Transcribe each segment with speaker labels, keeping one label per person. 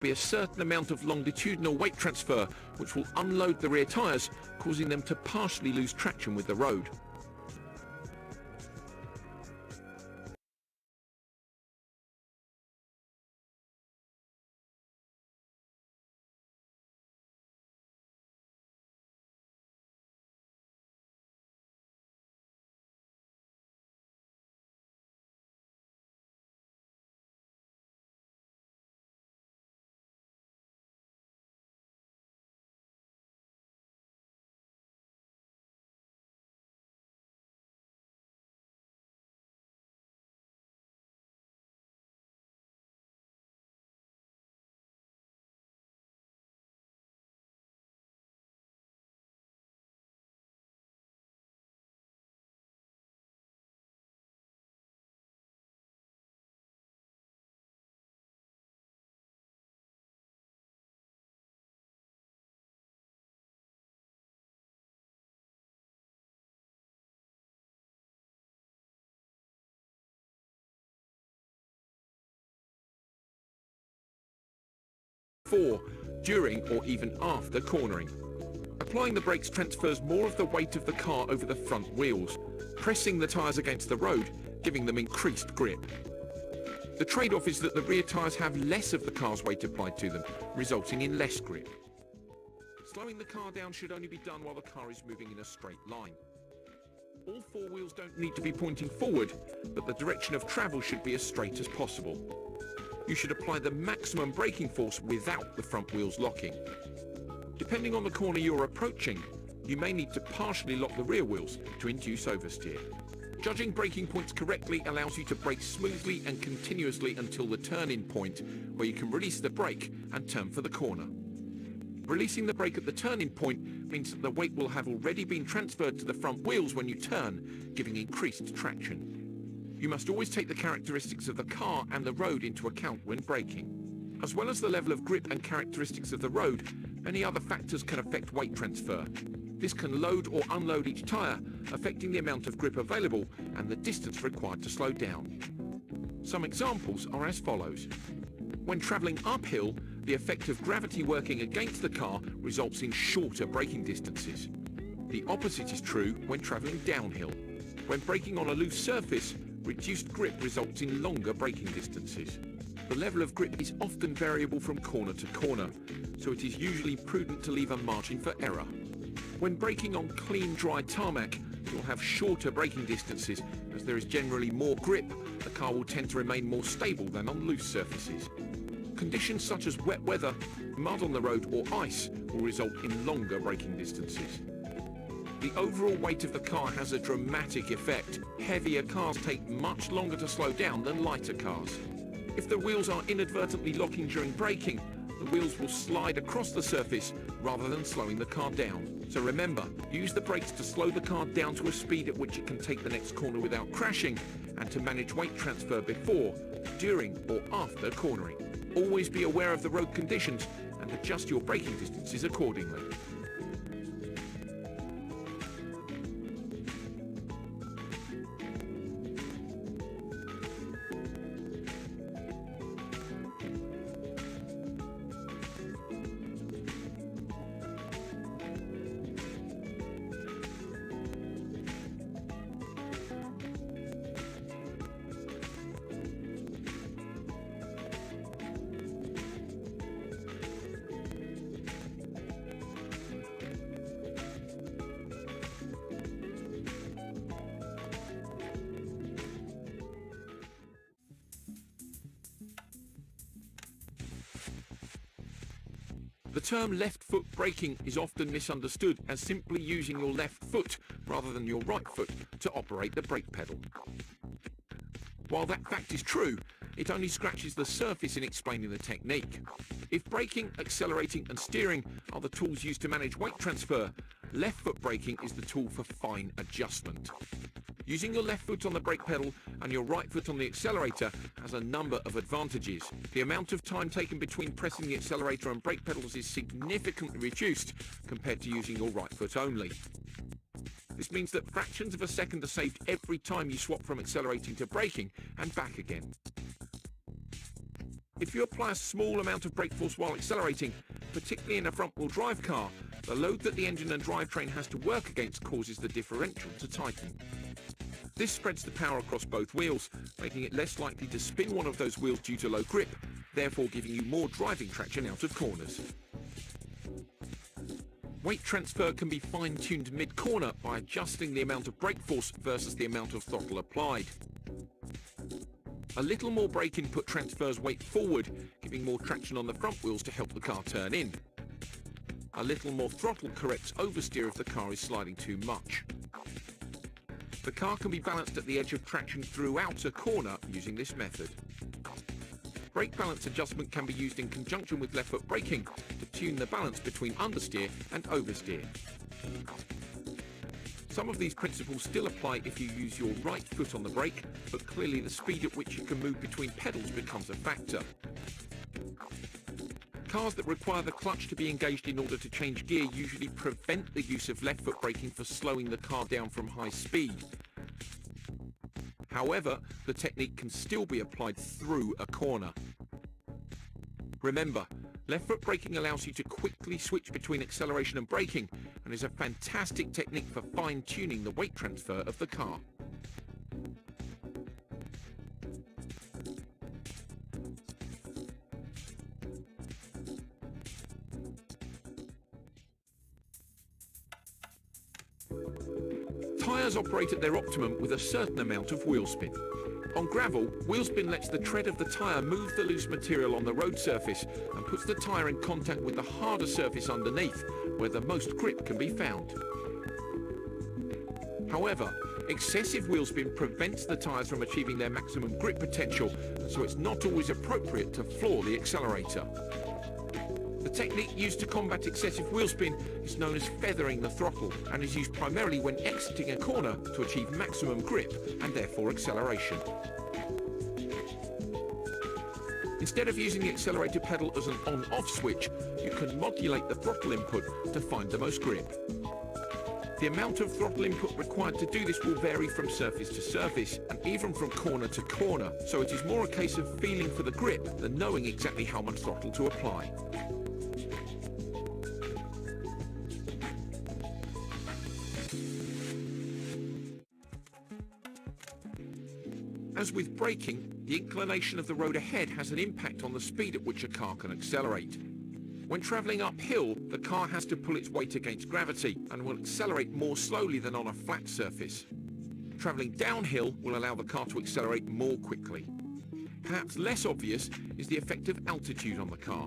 Speaker 1: Be a certain amount of longitudinal weight transfer, which will unload the rear tyres, causing them to partially lose traction with the road. Before, during or even after cornering. Applying the brakes transfers more of the weight of the car over the front wheels, pressing the tyres against the road, giving them increased grip. The trade-off is that the rear tyres have less of the car's weight applied to them, resulting in less grip. Slowing the car down should only be done while the car is moving in a straight line. All four wheels don't need to be pointing forward, but the direction of travel should be as straight as possible. You should apply the maximum braking force without the front wheels locking. Depending on the corner you're approaching, you may need to partially lock the rear wheels to induce oversteer. Judging braking points correctly allows you to brake smoothly and continuously until the turn-in point, where you can release the brake and turn for the corner. Releasing the brake at the turn-in point means that the weight will have already been transferred to the front wheels when you turn, giving increased traction. You must always take the characteristics of the car and the road into account when braking. As well as the level of grip and characteristics of the road, many other factors can affect weight transfer. This can load or unload each tyre, affecting the amount of grip available and the distance required to slow down. Some examples are as follows. When travelling uphill, the effect of gravity working against the car results in shorter braking distances. The opposite is true when travelling downhill. When braking on a loose surface, reduced grip results in longer braking distances. The level of grip is often variable from corner to corner, so it is usually prudent to leave a margin for error. When braking on clean, dry tarmac, you'll have shorter braking distances. As there is generally more grip, the car will tend to remain more stable than on loose surfaces. Conditions such as wet weather, mud on the road or ice will result in longer braking distances. The overall weight of the car has a dramatic effect. Heavier cars take much longer to slow down than lighter cars. If the wheels are inadvertently locking during braking, the wheels will slide across the surface rather than slowing the car down. So remember, use the brakes to slow the car down to a speed at which it can take the next corner without crashing, and to manage weight transfer before, during or after cornering. Always be aware of the road conditions and adjust your braking distances accordingly. The term left foot braking is often misunderstood as simply using your left foot rather than your right foot to operate the brake pedal. While that fact is true, it only scratches the surface in explaining the technique. If braking, accelerating and steering are the tools used to manage weight transfer, left foot braking is the tool for fine adjustment. Using your left foot on the brake pedal and your right foot on the accelerator has a number of advantages. The amount of time taken between pressing the accelerator and brake pedals is significantly reduced compared to using your right foot only. This means that fractions of a second are saved every time you swap from accelerating to braking and back again. If you apply a small amount of brake force while accelerating, particularly in a front-wheel drive car, the load that the engine and drivetrain has to work against causes the differential to tighten. This spreads the power across both wheels, making it less likely to spin one of those wheels due to low grip, therefore giving you more driving traction out of corners. Weight transfer can be fine-tuned mid-corner by adjusting the amount of brake force versus the amount of throttle applied. A little more brake input transfers weight forward, giving more traction on the front wheels to help the car turn in. A little more throttle corrects oversteer if the car is sliding too much. The car can be balanced at the edge of traction throughout a corner using this method. Brake balance adjustment can be used in conjunction with left foot braking to tune the balance between understeer and oversteer. Some of these principles still apply if you use your right foot on the brake, but clearly the speed at which you can move between pedals becomes a factor. Cars that require the clutch to be engaged in order to change gear usually prevent the use of left foot braking for slowing the car down from high speed. However, the technique can still be applied through a corner. Remember, left foot braking allows you to quickly switch between acceleration and braking and is a fantastic technique for fine-tuning the weight transfer of the car. Tyres operate at their optimum with a certain amount of wheel spin. On gravel, wheel spin lets the tread of the tyre move the loose material on the road surface and puts the tyre in contact with the harder surface underneath, where the most grip can be found. However, excessive wheel spin prevents the tyres from achieving their maximum grip potential, so it's not always appropriate to floor the accelerator. The technique used to combat excessive wheel spin is known as feathering the throttle and is used primarily when exiting a corner to achieve maximum grip and therefore acceleration. Instead of using the accelerator pedal as an on-off switch, you can modulate the throttle input to find the most grip. The amount of throttle input required to do this will vary from surface to surface and even from corner to corner, so it is more a case of feeling for the grip than knowing exactly how much throttle to apply. As with braking, the inclination of the road ahead has an impact on the speed at which a car can accelerate. When travelling uphill, the car has to pull its weight against gravity and will accelerate more slowly than on a flat surface. Travelling downhill will allow the car to accelerate more quickly. Perhaps less obvious is the effect of altitude on the car.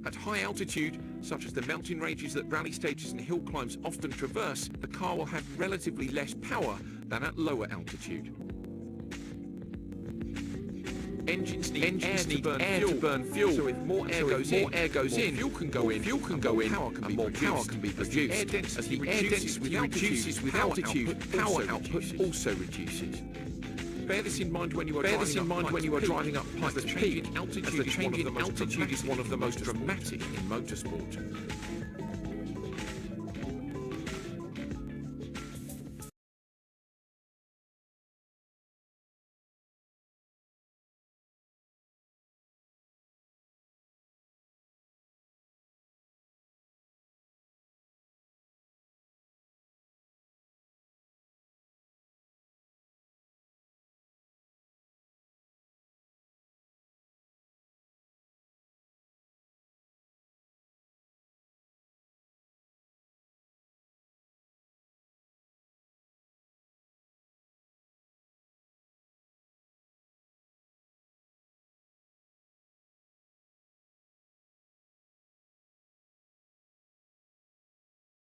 Speaker 1: At high altitude, such as the mountain ranges that rally stages and hill climbs often traverse, the car will have relatively less power than at lower altitude. Engines need air to burn fuel, so if more air goes in, fuel can go in, power can be produced. As the air density reduces with altitude, power output also reduces. Bear this in mind when you are driving up Pikes Peak, as the change in altitude is one of the most dramatic in motorsport.